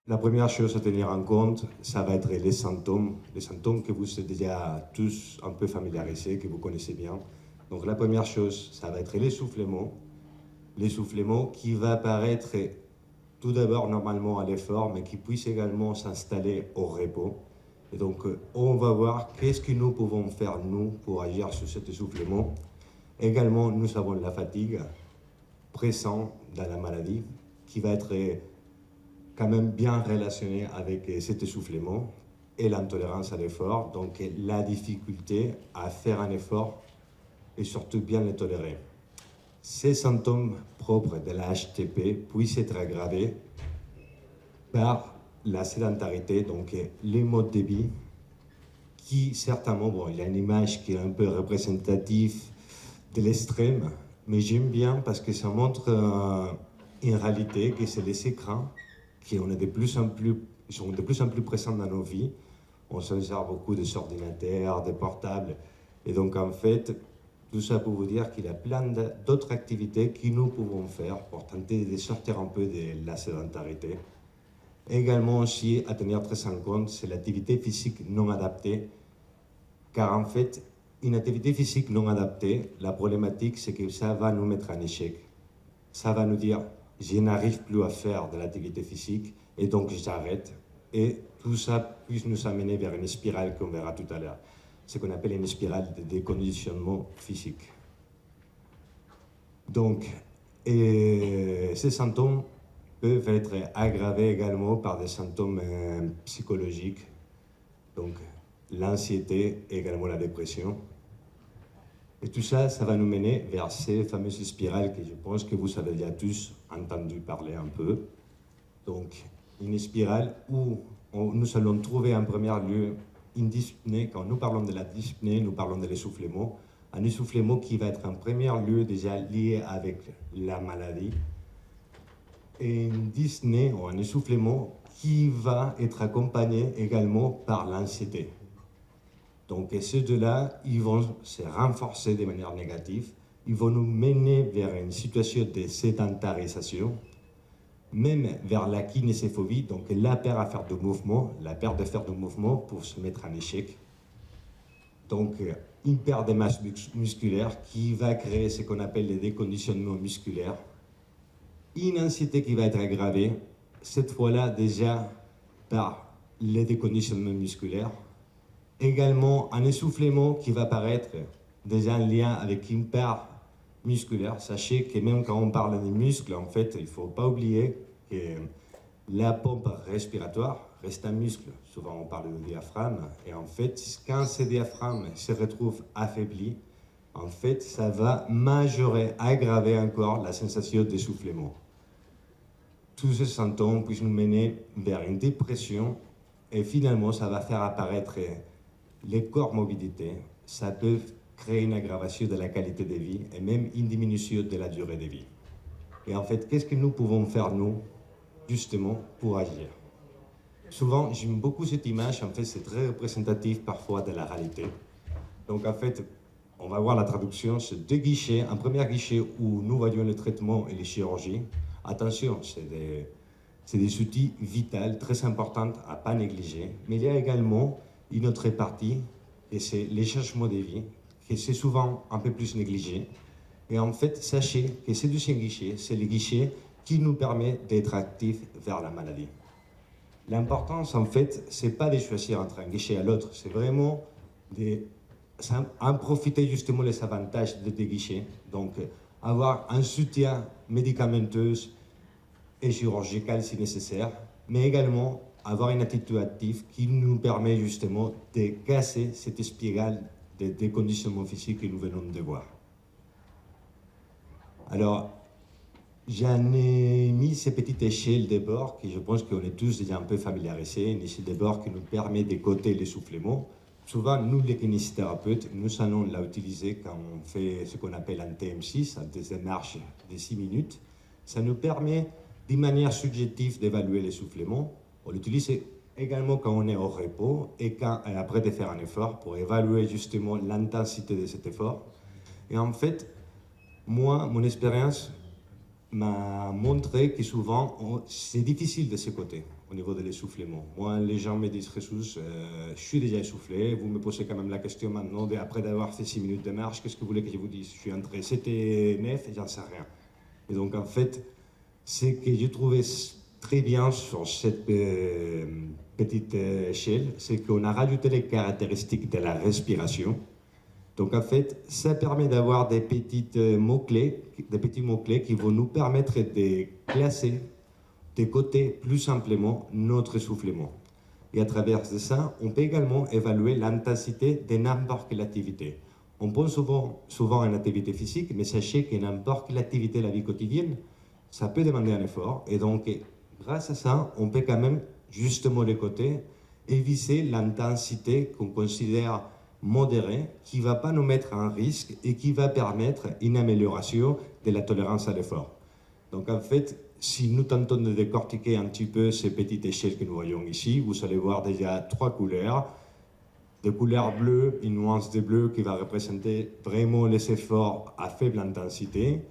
La première chose à tenir en compte, ça va être les symptômes que vous êtes déjà tous un peu familiarisés, que vous connaissez bien. Donc la première chose, ça va être l'essoufflement qui va apparaître tout d'abord normalement à l'effort, mais qui puisse également s'installer au repos. Et donc on va voir qu'est-ce que nous pouvons faire nous pour agir sur cet essoufflement. Également, nous avons la fatigue présente dans la maladie qui va être quand même bien relationné avec cet essoufflement et l'intolérance à l'effort, donc la difficulté à faire un effort et surtout bien le tolérer. Ces symptômes propres de la HTP puissent être aggravés par la sédentarité, donc les modes de vie, qui certainement, bon, il y a une image qui est un peu représentative de l'extrême, mais j'aime bien parce que ça montre une réalité que c'est les écrans qui sont de plus en plus présents dans nos vies. On s'en sert beaucoup des ordinateurs, des portables. Et donc, en fait, tout ça pour vous dire qu'il y a plein d'autres activités que nous pouvons faire pour tenter de sortir un peu de la sédentarité. Également aussi, à tenir très en compte, c'est l'activité physique non adaptée. Car en fait, une activité physique non adaptée, la problématique, c'est que ça va nous mettre en échec. Ça va nous dire, je n'arrive plus à faire de l'activité physique et donc j'arrête. Et tout ça puisse nous amener vers une spirale qu'on verra tout à l'heure. Ce qu'on appelle une spirale de déconditionnement physique. Donc, ces symptômes peuvent être aggravés également par des symptômes psychologiques. Donc, l'anxiété et également la dépression. Et tout ça, ça va nous mener vers ces fameuses spirales que je pense que vous avez déjà tous entendu parler un peu. Donc, une spirale où nous allons trouver en premier lieu une dyspnée. Quand nous parlons de la dyspnée, nous parlons de l'essoufflement. Un essoufflement qui va être en premier lieu déjà lié avec la maladie. Et une dyspnée ou un essoufflement qui va être accompagné également par l'anxiété. Donc ces deux-là, ils vont se renforcer de manière négative, ils vont nous mener vers une situation de sédentarisation, même vers la kinéséphobie, donc la peur à faire de mouvement, la peur de faire de mouvement pour se mettre en échec. Donc une perte de masse musculaire qui va créer ce qu'on appelle le déconditionnement musculaire, une anxiété qui va être aggravée, cette fois-là déjà par le déconditionnement musculaire, également un essoufflement qui va apparaître déjà en lien avec une perte musculaire. Sachez que même quand on parle des muscles, en fait, il ne faut pas oublier que la pompe respiratoire reste un muscle. Souvent, on parle de diaphragme. Et en fait, quand ce diaphragme se retrouve affaibli, en fait, ça va majorer, aggraver encore la sensation d'essoufflement. Tous ces symptômes puissent nous mener vers une dépression et finalement, ça va faire apparaître les corps-mobilité. Ça peut créer une aggravation de la qualité de vie et même une diminution de la durée de vie. Et en fait, qu'est-ce que nous pouvons faire, nous, justement, pour agir? Souvent, j'aime beaucoup cette image. En fait, c'est très représentatif parfois de la réalité. Donc, en fait, on va voir la traduction. C'est deux guichets. Un premier guichet où nous voyons le traitement et les chirurgies. Attention, c'est des outils vitaux, très importants à ne pas négliger. Mais il y a également une autre partie, et c'est les changements de vie, que c'est souvent un peu plus négligé. Et en fait, sachez que ce deuxième guichet, c'est le guichet qui nous permet d'être actifs vers la maladie. L'importance, en fait, c'est pas de choisir entre un guichet et l'autre, c'est vraiment en profiter justement les avantages de des guichets. Donc, avoir un soutien médicamenteux et chirurgical si nécessaire, mais également avoir une attitude active qui nous permet justement de casser cette spirale de déconditionnement physique que nous venons de voir. Alors, j'en ai mis ces petites échelles de bord que je pense qu'on est tous déjà un peu familiarisés, une échelle de bord qui nous permet de coter l'essoufflement. Souvent, nous, les kinésithérapeutes, nous allons l'utiliser quand on fait ce qu'on appelle un TM6, des démarches de 6 minutes. Ça nous permet, d'une manière subjective, d'évaluer l'essoufflement. On l'utilise également quand on est au repos et après de faire un effort pour évaluer justement l'intensité de cet effort. Et en fait, moi, mon expérience m'a montré que souvent, c'est difficile de ce côté. au niveau de l'essoufflement. Moi, les gens me disent, Jesus, je suis déjà essoufflé, vous me posez quand même la question maintenant, après d'avoir fait 6 minutes de marche, qu'est-ce que vous voulez que je vous dise? Je suis entre 7 et 9 et j'en sais rien. Et donc, en fait, ce que j'ai trouvé très bien sur cette petite échelle, c'est qu'on a rajouté les caractéristiques de la respiration. Donc en fait, ça permet d'avoir des petits mots-clés qui vont nous permettre de classer, de coter plus simplement notre essoufflement. Et à travers de ça, on peut également évaluer l'intensité de n'importe quelle activité. On pense souvent à une activité physique, mais sachez que n'importe quelle activité de la vie quotidienne, ça peut demander un effort. Et donc, grâce à ça, on peut quand même justement les coter et viser l'intensité qu'on considère modérée, qui ne va pas nous mettre en risque et qui va permettre une amélioration de la tolérance à l'effort. Donc en fait, si nous tentons de décortiquer un petit peu ces petites échelles que nous voyons ici, vous allez voir déjà 3 couleurs. De couleur bleue, une nuance de bleu qui va représenter vraiment les efforts à faible intensité.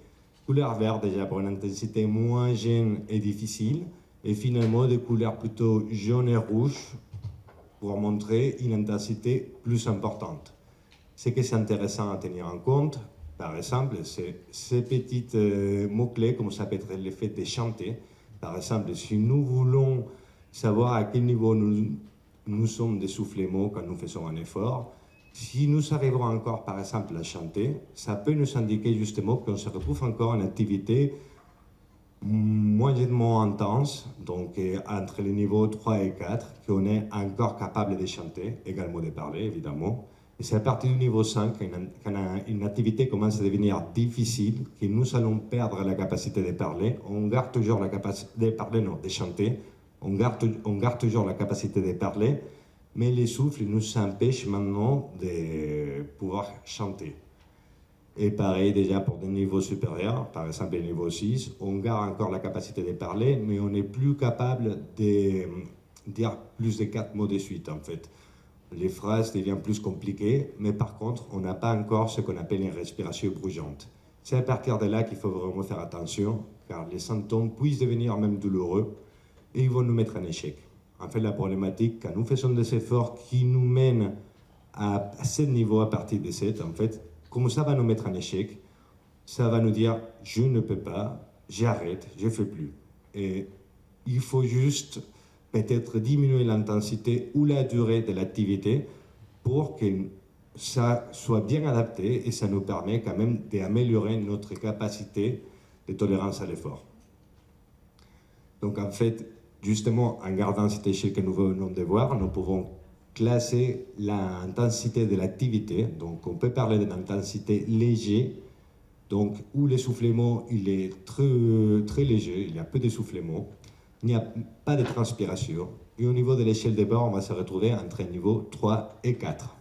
Couleur verte déjà pour une intensité moins jeune et difficile. Et finalement, des couleurs plutôt jaune et rouge pour montrer une intensité plus importante. Ce qui est intéressant à tenir en compte, par exemple, c'est ces petits mots-clés, comme ça peut être l'effet de chanter. Par exemple, si nous voulons savoir à quel niveau nous sommes d'essoufflement quand nous faisons un effort, si nous arriverons encore, par exemple, à chanter, ça peut nous indiquer justement qu'on se retrouve encore en activité moyennement intense, donc entre les niveaux 3 et 4, qu'on est encore capable de chanter, également de parler, évidemment. Et c'est à partir du niveau 5, quand une activité commence à devenir difficile, que nous allons perdre la capacité de parler. On garde toujours la capacité de parler, non, de chanter. On garde toujours la capacité de parler, mais les souffles nous empêchent maintenant de pouvoir chanter. Et pareil déjà pour des niveaux supérieurs, par exemple le niveau 6, on garde encore la capacité de parler, mais on n'est plus capable de dire plus de 4 mots de suite en fait. Les phrases deviennent plus compliquées, mais par contre, on n'a pas encore ce qu'on appelle une respiration brugeante. C'est à partir de là qu'il faut vraiment faire attention, car les symptômes puissent devenir même douloureux et ils vont nous mettre en échec. En fait, la problématique, quand nous faisons des efforts qui nous mènent à ce niveau à partir de 7, en fait, comme ça va nous mettre en échec, ça va nous dire « je ne peux pas, j'arrête, je ne fais plus ». Et il faut juste peut-être diminuer l'intensité ou la durée de l'activité pour que ça soit bien adapté et ça nous permet quand même d'améliorer notre capacité de tolérance à l'effort. Donc en fait, justement, en gardant cette échelle que nous venons de voir, nous pouvons classer l'intensité de l'activité. Donc on peut parler d'une intensité légère, donc où l'essoufflement il est très léger, il y a peu d'essoufflement, il n'y a pas de transpiration. Et au niveau de l'échelle de bord, on va se retrouver entre un niveau 3 et 4.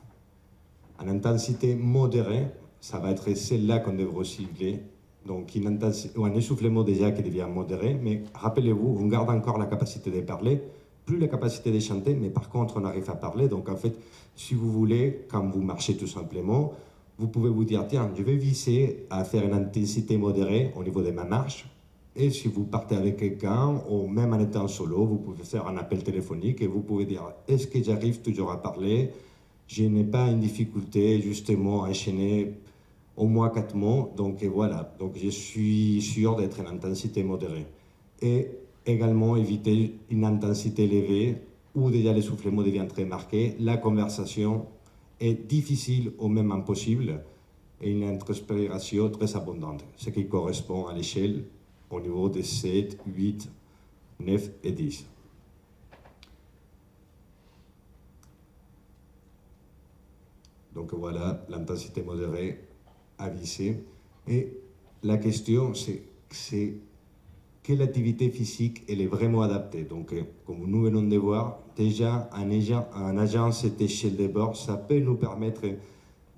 En intensité modérée, ça va être celle-là qu'on devrait cibler. Donc un essoufflement déjà qui devient modéré, mais rappelez-vous, on garde encore la capacité de parler, plus la capacité de chanter, mais par contre on arrive à parler. Donc en fait, si vous voulez, quand vous marchez tout simplement, vous pouvez vous dire, tiens, je vais viser à faire une intensité modérée au niveau de ma marche. Et si vous partez avec quelqu'un, ou même en étant solo, vous pouvez faire un appel téléphonique et vous pouvez dire, est-ce que j'arrive toujours à parler? Je n'ai pas une difficulté justement à enchaîner au moins 4 mots, donc voilà, donc je suis sûr d'être en intensité modérée. Et également éviter une intensité élevée où déjà l'essoufflement devient très marqué, la conversation est difficile ou même impossible et une transpiration très abondante, ce qui correspond à l'échelle au niveau de 7, 8, 9 et 10. Donc voilà, l'intensité modérée à viser. Et la question, c'est quelle activité physique elle est vraiment adaptée. Donc, comme nous venons de voir, déjà en agent cette échelle de bord, ça peut nous permettre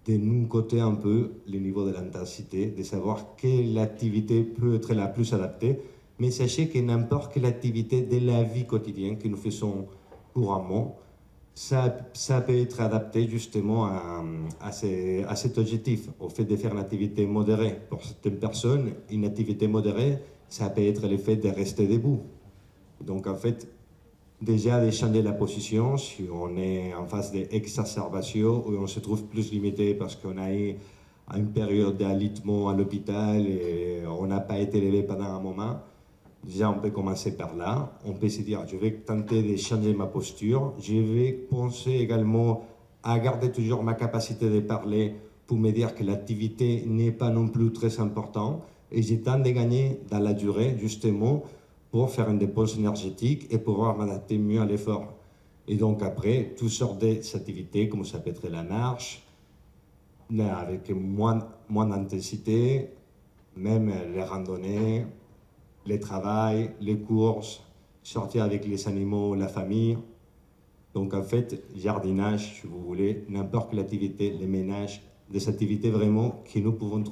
de nous coter un peu le niveau de l'intensité, de savoir quelle activité peut être la plus adaptée. Mais sachez que n'importe quelle activité de la vie quotidienne que nous faisons couramment, ça peut être adapté justement à cet objectif, au fait de faire une activité modérée. Pour certaines personnes, une activité modérée, ça peut être le fait de rester debout. Donc en fait, déjà de changer la position si on est en phase d'exacerbation où on se trouve plus limité parce qu'on a eu une période d'alitement à l'hôpital et on n'a pas été élevé pendant un moment. Déjà, on peut commencer par là. On peut se dire, je vais tenter de changer ma posture. Je vais penser également à garder toujours ma capacité de parler pour me dire que l'activité n'est pas non plus très importante. Et j'ai tente de gagner dans la durée, justement, pour faire une dépense énergétique et pouvoir m'adapter mieux à l'effort. Et donc après, toutes sortes d'activités, comme ça peut être la marche, avec moins d'intensité, même les randonnées, les travails, les courses, sortir avec les animaux, la famille. Donc en fait, jardinage, si vous voulez, n'importe quelle activité, les ménages, des activités vraiment que nous pouvons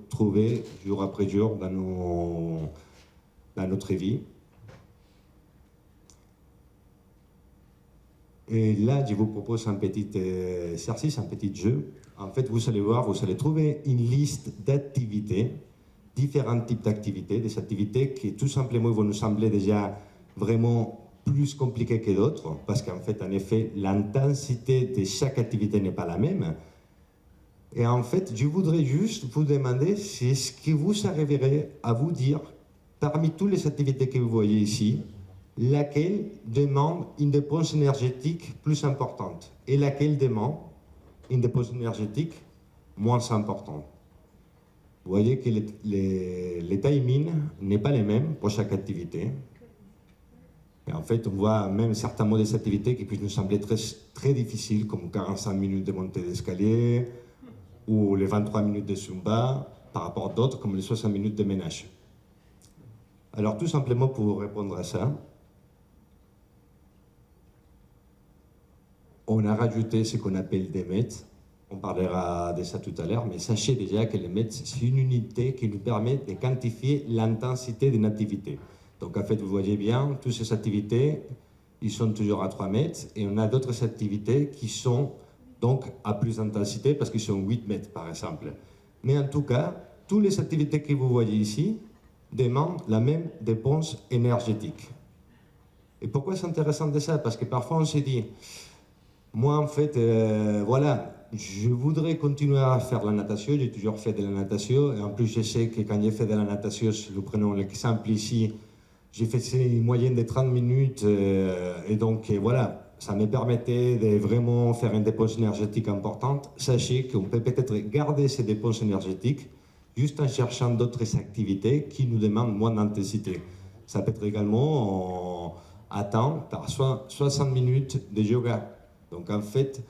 trouver jour après jour dans notre vie. Et là, je vous propose un petit exercice, un petit jeu. En fait, vous allez voir, vous allez trouver une liste d'activités, différents types d'activités, des activités qui tout simplement vont nous sembler déjà vraiment plus compliquées que d'autres, parce qu'en fait, en effet, l'intensité de chaque activité n'est pas la même. Et en fait, je voudrais juste vous demander si est-ce que vous arriverez à vous dire, parmi toutes les activités que vous voyez ici, laquelle demande une dépense énergétique plus importante et laquelle demande une dépense énergétique moins importante. Vous voyez que les timings n'est pas les mêmes pour chaque activité. Et en fait, on voit même certains modes d'activité qui peuvent nous sembler très difficiles, comme 45 minutes de montée d'escalier ou les 23 minutes de Zumba, par rapport à d'autres comme les 60 minutes de ménage. Alors tout simplement pour répondre à ça, on a rajouté ce qu'on appelle des mètres. On parlera de ça tout à l'heure, mais sachez déjà que les mètres, c'est une unité qui nous permet de quantifier l'intensité d'une activité. Donc en fait, vous voyez bien, toutes ces activités, ils sont toujours à 3 mètres, et on a d'autres activités qui sont donc à plus d'intensité, parce qu'ils sont 8 mètres par exemple. Mais en tout cas, toutes les activités que vous voyez ici demandent la même dépense énergétique. Et pourquoi c'est intéressant de ça? Parce que parfois on se dit, moi en fait, voilà, je voudrais continuer à faire la natation, j'ai toujours fait de la natation, et en plus je sais que quand j'ai fait de la natation, si nous prenons l'exemple ici, j'ai fait une moyenne de 30 minutes, et donc voilà, ça me permettait de vraiment faire une dépense énergétique importante. Sachez qu'on peut peut-être garder ces dépenses énergétiques juste en cherchant d'autres activités qui nous demandent moins d'intensité. Ça peut être également à temps par 60 minutes de yoga. Donc en fait,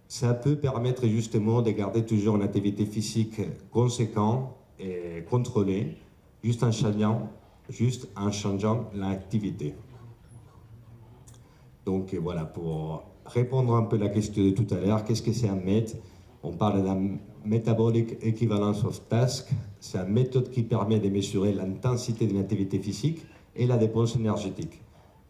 ça peut permettre justement de garder toujours une activité physique conséquente et contrôlée, juste en changeant l'activité. Donc voilà, pour répondre un peu à la question de tout à l'heure, qu'est-ce que c'est un MET? On parle d'un Metabolic Equivalence of Task. C'est une méthode qui permet de mesurer l'intensité d'une activité physique et la dépense énergétique.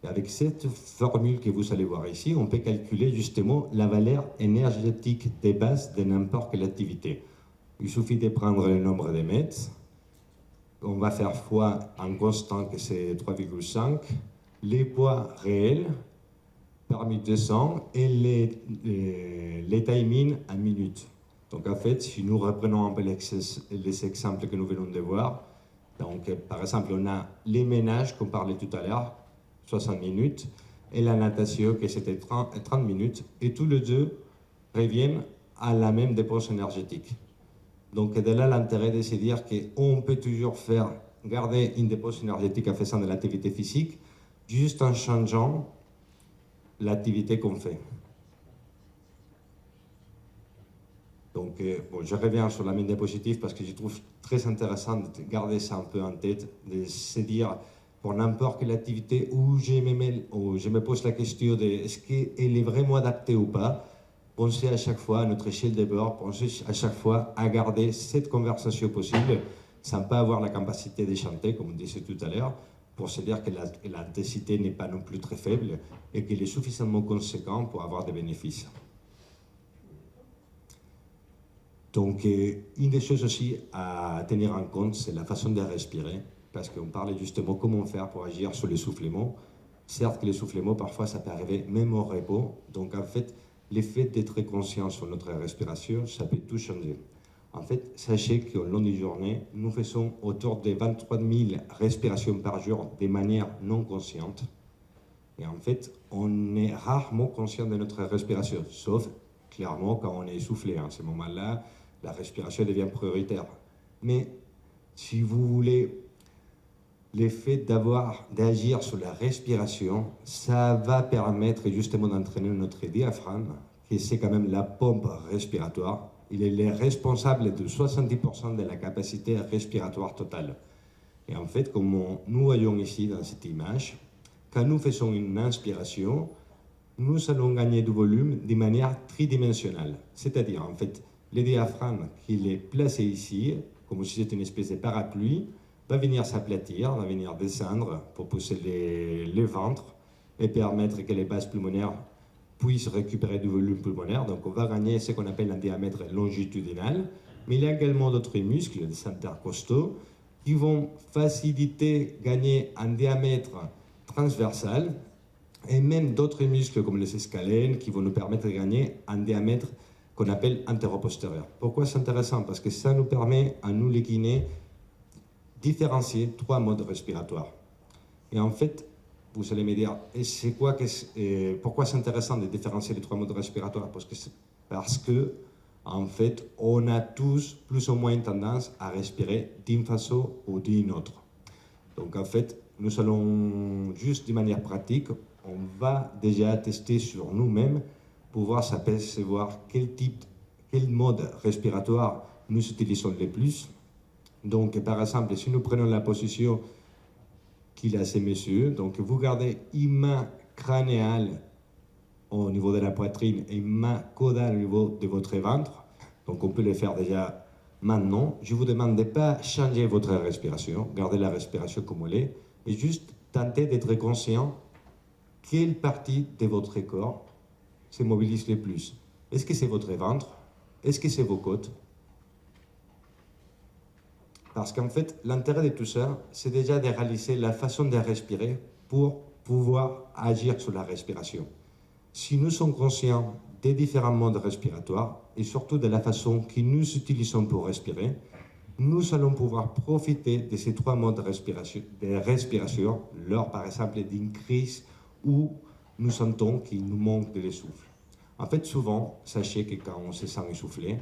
Et avec cette formule que vous allez voir ici, on peut calculer justement la valeur énergétique des bases de n'importe quelle activité. Il suffit de prendre le nombre de mètres. On va faire fois un constant que c'est 3,5, les poids réels par 1200 et les timings en minutes. Donc en fait, si nous reprenons un peu les exemples que nous venons de voir, donc par exemple, on a les ménages qu'on parlait tout à l'heure, 60 minutes, et la natation que c'était 30 minutes, et tous les deux reviennent à la même dépense énergétique. Donc de là l'intérêt de se dire qu'on peut toujours garder une dépense énergétique en faisant de l'activité physique, juste en changeant l'activité qu'on fait. Donc, bon, je reviens sur la même diapositive parce que je trouve très intéressant de garder ça un peu en tête, de se dire, pour n'importe quelle activité où je me pose la question de est-ce qu'elle est vraiment adaptée ou pas, pensez à chaque fois à notre échelle de bord, pensez à chaque fois à garder cette conversation possible sans pas avoir la capacité de chanter, comme on disait tout à l'heure, pour se dire que l'intensité n'est pas non plus très faible et qu'elle est suffisamment conséquente pour avoir des bénéfices. Donc, une des choses aussi à tenir en compte, c'est la façon de respirer, parce qu'on parlait justement comment faire pour agir sur l'essoufflement. Certes que l'essoufflement, parfois, ça peut arriver même au repos. Donc, en fait, l'effet d'être conscient sur notre respiration, ça peut tout changer. En fait, sachez qu'au long des journées, nous faisons autour de 23 000 respirations par jour de manière non consciente. Et en fait, on est rarement conscient de notre respiration, sauf clairement quand on est essoufflé. À ce moment-là, la respiration devient prioritaire. Mais si vous voulez, l'effet d'agir sur la respiration, ça va permettre justement d'entraîner notre diaphragme, qui c'est quand même la pompe respiratoire. Il est responsable de 70% de la capacité respiratoire totale. Et en fait, comme nous voyons ici dans cette image, quand nous faisons une inspiration, nous allons gagner du volume de manière tridimensionnelle. C'est-à-dire, en fait, le diaphragme qui est placé ici, comme si c'était une espèce de parapluie, va venir s'aplatir, va venir descendre pour pousser les ventres et permettre que les bases pulmonaires puissent récupérer du volume pulmonaire. Donc on va gagner ce qu'on appelle un diamètre longitudinal. Mais il y a également d'autres muscles, des intercostaux, qui vont faciliter gagner un diamètre transversal, et même d'autres muscles comme les escalènes qui vont nous permettre de gagner un diamètre qu'on appelle antéro-postérieur. Pourquoi c'est intéressant? Parce que ça nous permet, à nous les kinés, différencier 3 modes respiratoires. Et en fait, vous allez me dire, pourquoi c'est intéressant de différencier les 3 modes respiratoires? Parce que, en fait, on a tous plus ou moins une tendance à respirer d'une façon ou d'une autre. Donc, en fait, nous allons juste de manière pratique, on va déjà tester sur nous-mêmes pour pouvoir s'apercevoir quel mode respiratoire nous utilisons le plus. Donc, par exemple, si nous prenons la position qu'il a ces messieurs, donc vous gardez une main crâniale au niveau de la poitrine et une main caudale au niveau de votre ventre. Donc, on peut le faire déjà maintenant. Je vous demande de ne pas changer votre respiration, gardez la respiration comme elle est, et juste tenter d'être conscient quelle partie de votre corps se mobilise le plus. Est-ce que c'est votre ventre? Est-ce que c'est vos côtes? Parce qu'en fait, l'intérêt de tout ça, c'est déjà de réaliser la façon de respirer pour pouvoir agir sur la respiration. Si nous sommes conscients des différents modes respiratoires et surtout de la façon que nous utilisons pour respirer, nous allons pouvoir profiter de ces 3 modes de respiration lors, par exemple, d'une crise où nous sentons qu'il nous manque de l'essouffle. En fait, souvent, sachez que quand on se sent essoufflé,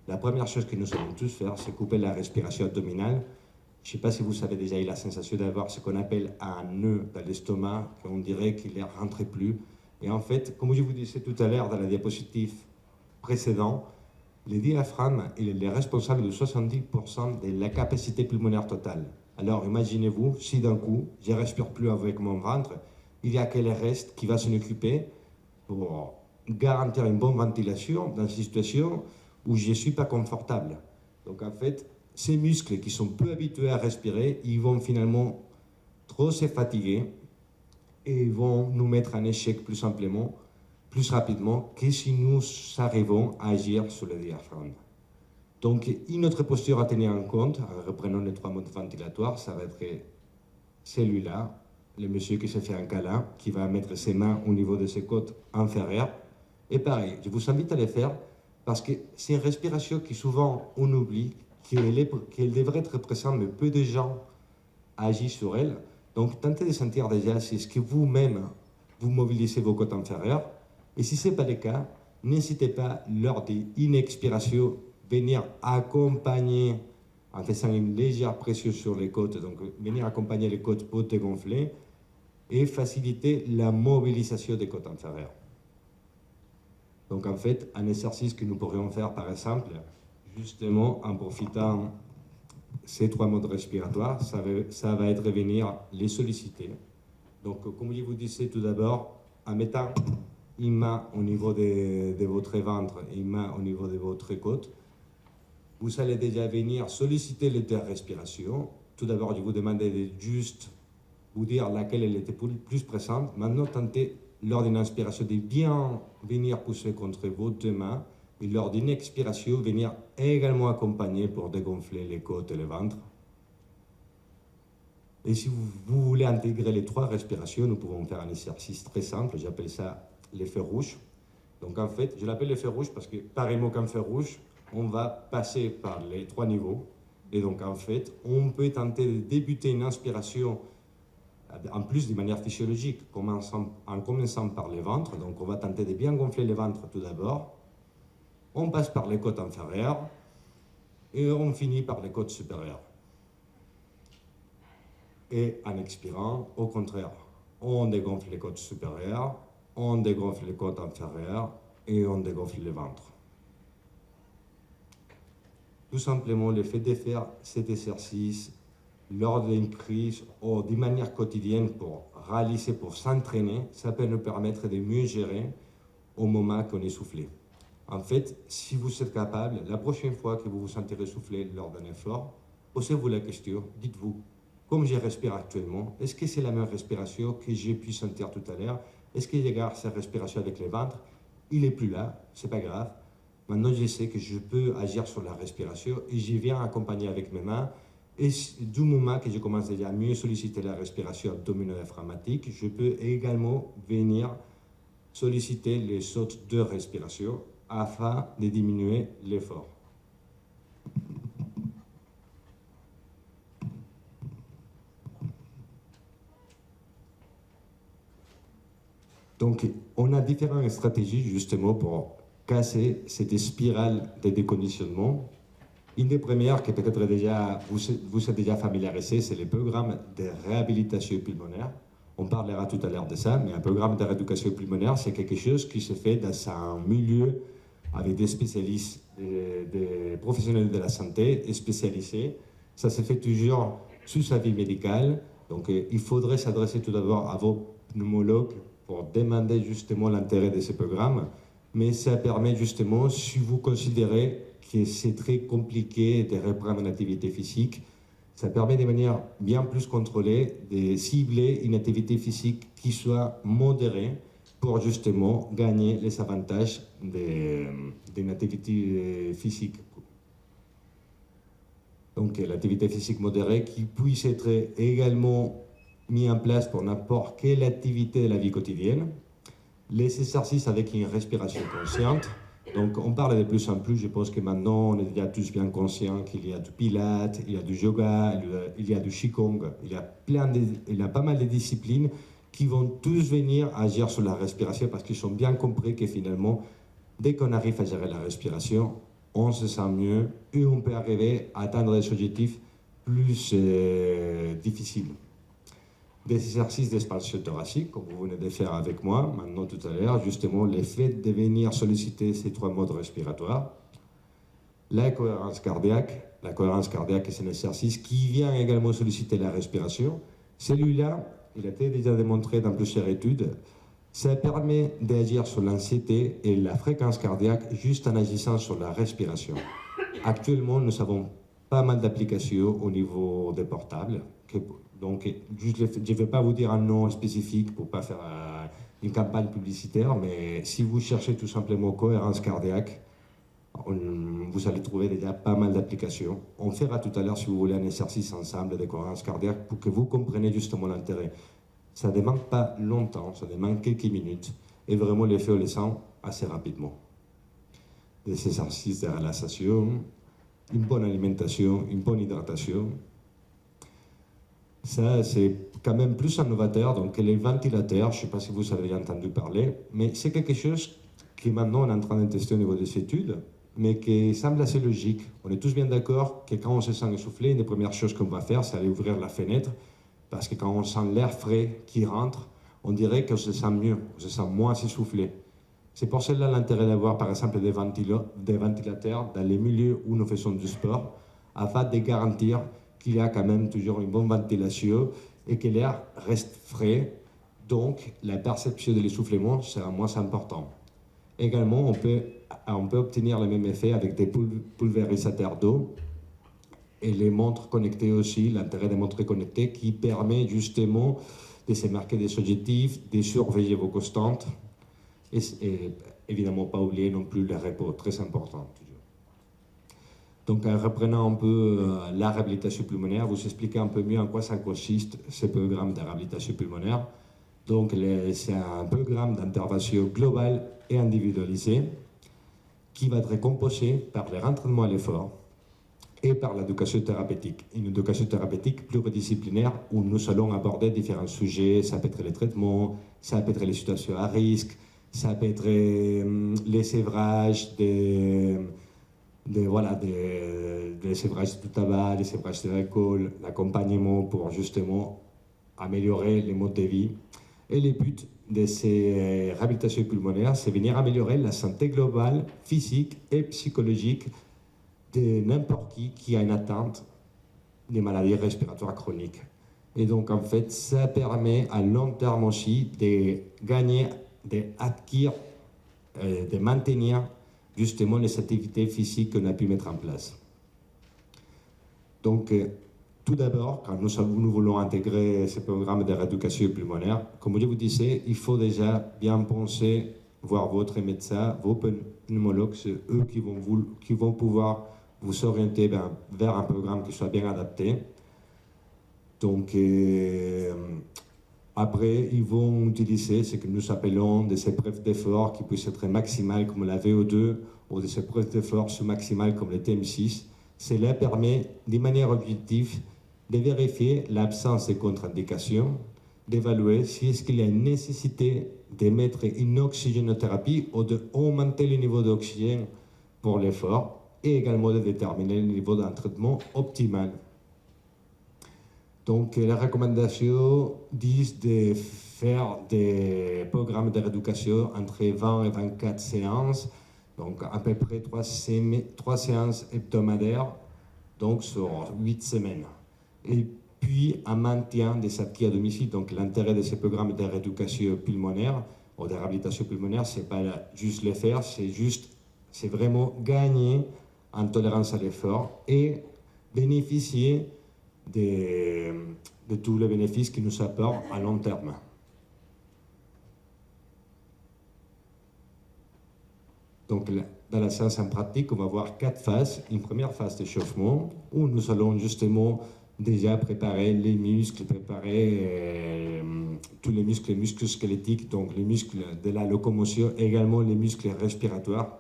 la première chose que nous allons tous faire, c'est couper la respiration abdominale. Je ne sais pas si vous avez déjà eu la sensation d'avoir ce qu'on appelle un nœud dans l'estomac, qu'on dirait qu'il ne rentre plus. Et en fait, comme je vous disais tout à l'heure dans la diapositive précédente, le diaphragme, il est responsable de 70% de la capacité pulmonaire totale. Alors imaginez-vous, si d'un coup, je ne respire plus avec mon ventre, il y a quel reste qui va s'en occuper pour garantir une bonne ventilation dans une situation où je ne suis pas confortable. Donc en fait, ces muscles qui sont peu habitués à respirer, ils vont finalement trop se fatiguer et ils vont nous mettre en échec plus simplement, plus rapidement que si nous arrivons à agir sur le diaphragme. Donc une autre posture à tenir en compte, en reprenant les 3 modes ventilatoires, ça va être celui-là, le monsieur qui se fait un câlin, qui va mettre ses mains au niveau de ses côtes inférieures. Et pareil, je vous invite à le faire parce que c'est une respiration qui souvent on oublie, qu'elle devrait être présente, mais peu de gens agissent sur elle. Donc tentez de sentir déjà si est-ce que vous-même vous mobilisez vos côtes inférieures. Et si ce n'est pas le cas, n'hésitez pas lors d'une expiration venir accompagner en faisant une légère pression sur les côtes, donc venir accompagner les côtes pour dégonfler et faciliter la mobilisation des côtes inférieures. Donc en fait, un exercice que nous pourrions faire par exemple, justement en profitant ces 3 modes respiratoires, ça va être venir les solliciter. Donc comme je vous disais tout d'abord, en mettant une main au niveau de votre ventre et une main au niveau de votre côte, vous allez déjà venir solliciter les 2 respirations. Tout d'abord, je vous demandais de juste vous dire laquelle elle était plus présente. Maintenant, tentez lors d'une inspiration de bien venir pousser contre vos 2 mains et lors d'une expiration, venir également accompagner pour dégonfler les côtes et le ventre. Et si vous voulez intégrer les 3 respirations, nous pouvons faire un exercice très simple, j'appelle ça l'effet rouge. Donc en fait, je l'appelle l'effet rouge parce que pareillement qu'un feu rouge, on va passer par les 3 niveaux. Et donc en fait, on peut tenter de débuter une inspiration en plus de manière physiologique, en commençant par le ventre. Donc on va tenter de bien gonfler le ventre tout d'abord. On passe par les côtes inférieures et on finit par les côtes supérieures. Et en expirant, au contraire, on dégonfle les côtes supérieures, on dégonfle les côtes inférieures et on dégonfle le ventre. Tout simplement, le fait de faire cet exercice lors d'une crise ou d'une manière quotidienne pour réaliser, pour s'entraîner, ça peut nous permettre de mieux gérer au moment qu'on est soufflé. En fait, si vous êtes capable, la prochaine fois que vous vous sentirez soufflé lors d'un effort, posez-vous la question, dites-vous, comme je respire actuellement, est-ce que c'est la même respiration que j'ai pu sentir tout à l'heure? Est-ce que je garde cette respiration avec le ventre? Il n'est plus là, c'est pas grave. Maintenant, je sais que je peux agir sur la respiration et je viens accompagner avec mes mains. Et du moment que je commence déjà à mieux solliciter la respiration abdomino-diaphragmatique, je peux également venir solliciter les autres 2 respirations afin de diminuer l'effort. Donc, on a différentes stratégies justement pour casser cette spirale de déconditionnement. Une des premières que peut-être déjà vous êtes déjà familiarisé, c'est le programme de réhabilitation pulmonaire. On parlera tout à l'heure de ça, mais un programme de rééducation pulmonaire, c'est quelque chose qui se fait dans un milieu avec des spécialistes, des professionnels de la santé spécialisés. Ça se fait toujours sous avis médical. Donc, il faudrait s'adresser tout d'abord à vos pneumologues pour demander justement l'intérêt de ce programme, mais ça permet justement, si vous considérez que c'est très compliqué de reprendre une activité physique, ça permet de manière bien plus contrôlée de cibler une activité physique qui soit modérée pour justement gagner les avantages d'une activité physique. Donc l'activité physique modérée qui puisse être également mis en place pour n'importe quelle activité de la vie quotidienne. Les exercices avec une respiration consciente. Donc on parle de plus en plus, je pense que maintenant on est déjà tous bien conscients qu'il y a du pilates, il y a du yoga, il y a du qigong, il y a pas mal de disciplines qui vont tous venir agir sur la respiration parce qu'ils ont bien compris que finalement, dès qu'on arrive à gérer la respiration, on se sent mieux et on peut arriver à atteindre des objectifs plus difficiles. Des exercices d'expansion thoracique, comme vous venez de faire avec moi maintenant tout à l'heure, justement le fait de venir solliciter ces 3 modes respiratoires. La cohérence cardiaque. La cohérence cardiaque, c'est un exercice qui vient également solliciter la respiration. Celui-là, il a été déjà démontré dans plusieurs études. Ça permet d'agir sur l'anxiété et la fréquence cardiaque juste en agissant sur la respiration. Actuellement, nous avons pas mal d'applications au niveau des portables. Donc, je ne vais pas vous dire un nom spécifique pour ne pas faire une campagne publicitaire, mais si vous cherchez tout simplement cohérence cardiaque, vous allez trouver déjà pas mal d'applications. On fera tout à l'heure, si vous voulez, un exercice ensemble de cohérence cardiaque pour que vous compreniez justement l'intérêt. Ça ne demande pas longtemps, ça demande quelques minutes, et vraiment l'effet on le sent assez rapidement. Des exercices de relaxation, une bonne alimentation, une bonne hydratation. Ça, c'est quand même plus innovateur, donc les ventilateurs, je ne sais pas si vous avez entendu parler, mais c'est quelque chose qui maintenant on est en train de tester au niveau des études, mais qui semble assez logique. On est tous bien d'accord que quand on se sent essoufflé, une des premières choses qu'on va faire, c'est aller ouvrir la fenêtre, parce que quand on sent l'air frais qui rentre, on dirait qu'on se sent mieux, on se sent moins essoufflé. C'est pour cela l'intérêt d'avoir par exemple des ventilateurs dans les milieux où nous faisons du sport, afin de garantir qu'il y a quand même toujours une bonne ventilation et que l'air reste frais, donc la perception de l'essoufflement sera moins importante. Également, on peut obtenir le même effet avec des pulvérisateurs d'eau et les montres connectées aussi, l'intérêt des montres connectées qui permet justement de se marquer des objectifs, de surveiller vos constantes et évidemment pas oublier non plus le repos, très important toujours. Donc en reprenant un peu la réhabilitation pulmonaire, vous expliquer un peu mieux en quoi ça consiste, ce programme de réhabilitation pulmonaire. Donc c'est un programme d'intervention globale et individualisé qui va être composé par le rentraînement à l'effort et par l'éducation thérapeutique. Une éducation thérapeutique pluridisciplinaire où nous allons aborder différents sujets. Ça peut être les traitements, ça peut être les situations à risque, ça peut être les sévrages des sévrages du tabac, les sévrages de l'alcool, l'accompagnement pour justement améliorer les modes de vie. Et le but de ces réhabilitations pulmonaires, c'est venir améliorer la santé globale, physique et psychologique de n'importe qui a une atteinte des maladies respiratoires chroniques. Et donc, en fait, ça permet à long terme aussi de gagner, d'acquérir, de maintenir justement les activités physiques qu'on a pu mettre en place. Donc, tout d'abord, quand nous voulons intégrer ce programme de rééducation pulmonaire, comme je vous disais, il faut déjà bien penser, voir votre médecin, vos pneumologues, c'est eux qui vont pouvoir vous orienter vers un programme qui soit bien adapté. Donc, après, ils vont utiliser ce que nous appelons des épreuves d'effort qui puissent être maximales comme la VO2 ou des épreuves d'effort sous-maximales comme le TM6. Cela permet, de manière objective, de vérifier l'absence de contre-indications, d'évaluer si est-ce qu'il y a une nécessité de mettre une oxygénothérapie ou d'augmenter le niveau d'oxygène pour l'effort et également de déterminer le niveau d'un traitement optimal. Donc, les recommandations disent de faire des programmes de rééducation entre 20 et 24 séances, donc à peu près 3 séances hebdomadaires, donc sur 8 semaines. Et puis, un maintien des acquis à domicile. Donc, l'intérêt de ces programmes de rééducation pulmonaire ou de réhabilitation pulmonaire, c'est pas juste les faire, c'est vraiment gagner en tolérance à l'effort et bénéficier de tous les bénéfices qui nous apportent à long terme. Donc, dans la séance en pratique, on va voir 4 phases. Une première phase d'échauffement où nous allons justement déjà préparer les muscles, tous les muscles squelettiques, donc les muscles de la locomotion, également les muscles respiratoires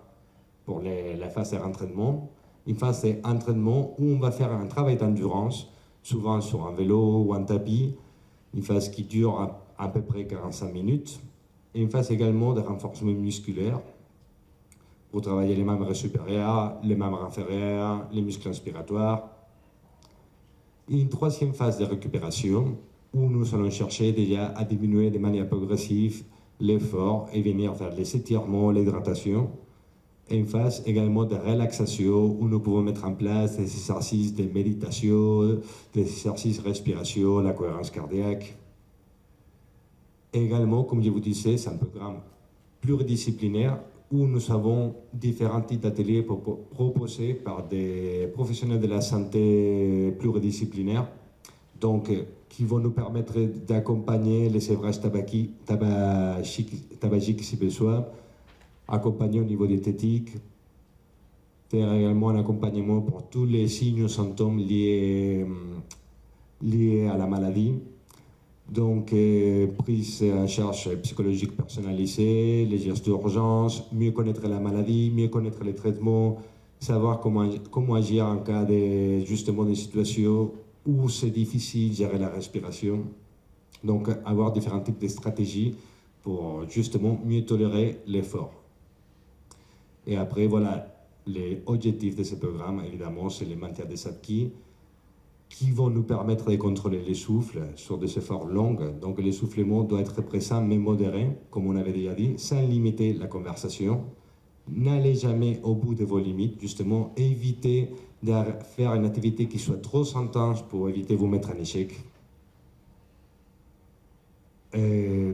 pour la phase d'entraînement. Une phase d'entraînement où on va faire un travail d'endurance, souvent sur un vélo ou un tapis, une phase qui dure à peu près 45 minutes, et une phase également de renforcement musculaire pour travailler les membres supérieurs, les membres inférieurs, les muscles inspiratoires. Et une troisième phase de récupération où nous allons chercher déjà à diminuer de manière progressive l'effort et venir vers les étirements, l'hydratation. Et une phase également de relaxation où nous pouvons mettre en place des exercices de méditation, des exercices de respiration, la cohérence cardiaque. Et également, comme je vous disais, c'est un programme pluridisciplinaire où nous avons différents types d'ateliers proposés par des professionnels de la santé pluridisciplinaires, donc qui vont nous permettre d'accompagner les sévrages tabagiques si besoin, accompagner au niveau diététique, faire également un accompagnement pour tous les signes ou symptômes liés à la maladie. Donc, prise en charge psychologique personnalisée, les gestes d'urgence, mieux connaître la maladie, mieux connaître les traitements, savoir comment agir en cas de justement des situations où c'est difficile de gérer la respiration. Donc, avoir différents types de stratégies pour justement mieux tolérer l'effort. Et après, voilà, les objectifs de ce programme, évidemment, c'est le maintien des acquis qui vont nous permettre de contrôler les souffles sur des efforts longs. Donc, l'essoufflement doit être présent mais modéré, comme on avait déjà dit, sans limiter la conversation. N'allez jamais au bout de vos limites, justement, évitez de faire une activité qui soit trop intense pour éviter de vous mettre en échec.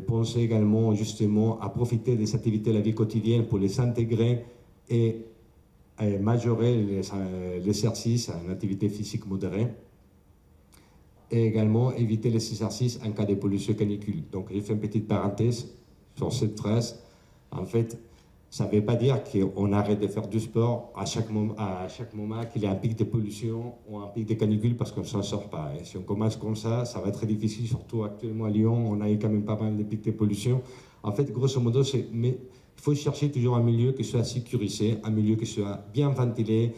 Pensez également justement à profiter des activités de la vie quotidienne pour les intégrer et majorer l'exercice à une activité physique modérée. Et également éviter les exercices en cas de pollution canicule. Donc, j'ai fait une petite parenthèse sur cette phrase. En fait, Ça ne veut pas dire qu'on arrête de faire du sport à chaque moment qu'il y a un pic de pollution ou un pic de canicule parce qu'on ne s'en sort pas. Et si on commence comme ça va être très difficile, surtout actuellement à Lyon, on a eu quand même pas mal de pics de pollution. En fait, grosso modo, il faut chercher toujours un milieu qui soit sécurisé, un milieu qui soit bien ventilé,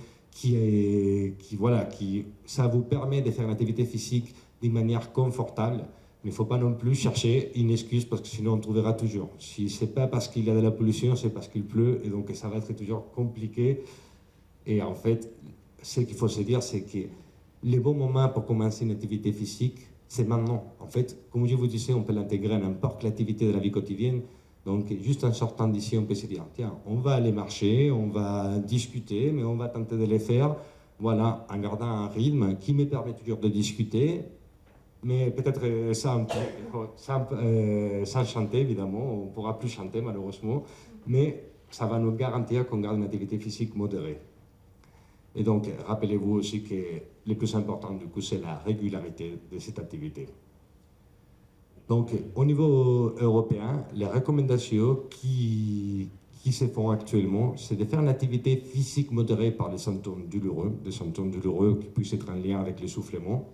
ça vous permet de faire une activité physique d'une manière confortable. Mais il ne faut pas non plus chercher une excuse parce que sinon on trouvera toujours. Si ce n'est pas parce qu'il y a de la pollution, c'est parce qu'il pleut et donc ça va être toujours compliqué. Et en fait, ce qu'il faut se dire, c'est que le bon moment pour commencer une activité physique, c'est maintenant. En fait, comme je vous disais, on peut l'intégrer à n'importe quelle activité de la vie quotidienne. Donc, juste en sortant d'ici, on peut se dire, tiens, on va aller marcher, on va discuter, mais on va tenter de les faire, voilà, en gardant un rythme qui me permet toujours de discuter, mais peut-être sans chanter, évidemment. On ne pourra plus chanter, malheureusement. Mais ça va nous garantir qu'on garde une activité physique modérée. Et donc, rappelez-vous aussi que le plus important, du coup, c'est la régularité de cette activité. Donc, au niveau européen, les recommandations qui se font actuellement, c'est de faire une activité physique modérée par les symptômes douloureux qui puissent être en lien avec l'essoufflement.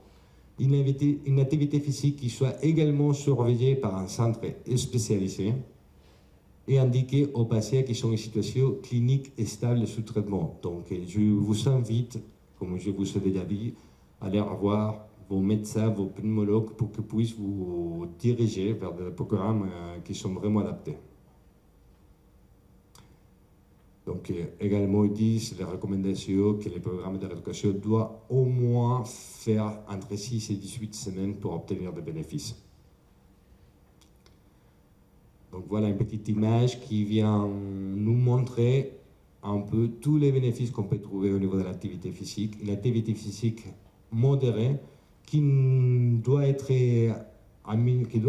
Une activité physique qui soit également surveillée par un centre spécialisé et indiquée aux patients qui sont en situation clinique et stable sous traitement. Donc, je vous invite, comme je vous ai déjà dit, à aller revoir vos médecins, vos pneumologues pour qu'ils puissent vous diriger vers des programmes qui sont vraiment adaptés. Donc, également, ils disent les recommandations que les programmes de rééducation doivent au moins faire entre 6 et 18 semaines pour obtenir des bénéfices. Donc, voilà une petite image qui vient nous montrer un peu tous les bénéfices qu'on peut trouver au niveau de l'activité physique. Une activité physique modérée qui doit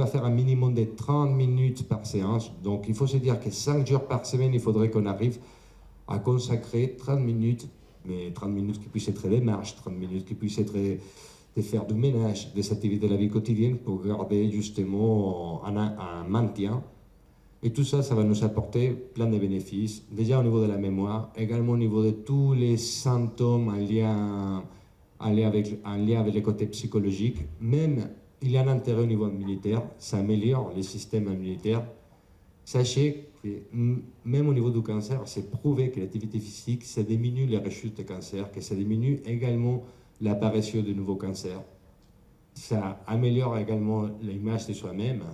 faire un minimum de 30 minutes par séance. Donc, il faut se dire que 5 jours par semaine, il faudrait qu'on arrive à consacrer 30 minutes, mais 30 minutes qui puissent être des marches, 30 minutes qui puissent être de faire du ménage, des activités de la vie quotidienne pour garder justement un maintien. Et tout ça, ça va nous apporter plein de bénéfices, déjà au niveau de la mémoire, également au niveau de tous les symptômes en lien avec les côtés psychologiques. Même, il y a un intérêt au niveau militaire, ça améliore les systèmes immunitaires. Sachez que même au niveau du cancer, c'est prouvé que l'activité physique, ça diminue les rechutes de cancer, que ça diminue également l'apparition de nouveaux cancers. Ça améliore également l'image de soi-même.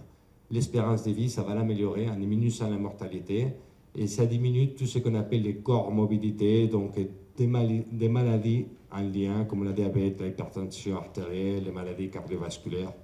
L'espérance de vie, ça va l'améliorer en diminuant la mortalité. Et ça diminue tout ce qu'on appelle les comorbidités, donc des maladies en lien comme la diabète, l'hypertension artérielle, les maladies cardiovasculaires.